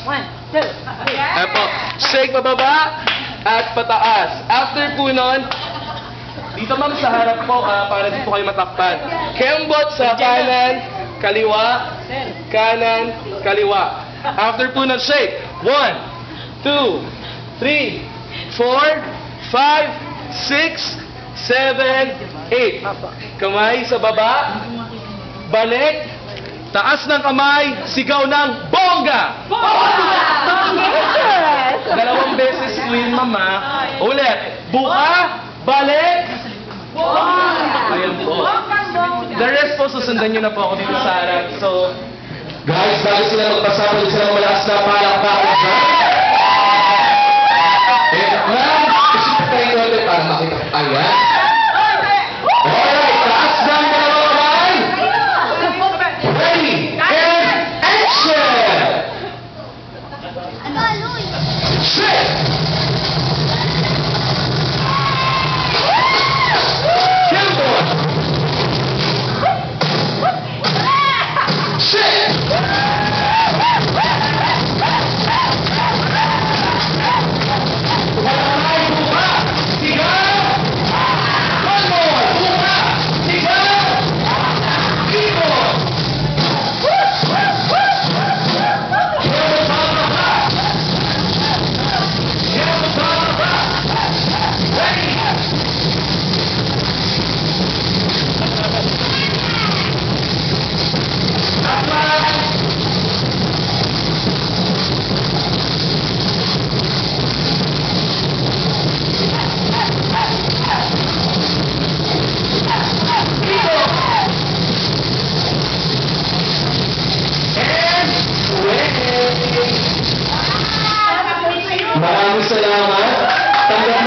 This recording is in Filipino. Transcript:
1, 2, 3. Ayan po. Shake pababa at pataas. After po nun, dito ma'am sa harap po, para dito kayo matakpan. Kembot sa kanan, kaliwa, kanan, kaliwa. After po nun, shake. 1, 2, 3, 4, 5, 6, 7, 8. Kamay sa baba. Balik. Taas ng kamay. Sigaw ng bongga! Yes! Dalawang beses win, mama. Ulit. Buka. Balik. Ayan po. The rest po, susundan nyo na po ako dito sa harap. So, guys, bago sila magpasa, pwede sila malakas na palakpakan sa... Ma'am, kasi pa tayo ulit para makita. Ayan. Alright, taas ng dalawang kamay. Ready, and action! Shake! Kembot! Shake! Kamay, buka! Sigaw! One more! Buka! Sigaw! Ikot! Kembot pababa! Kembot pababa! Ready! Takpan! Maraming salamat. Tanggap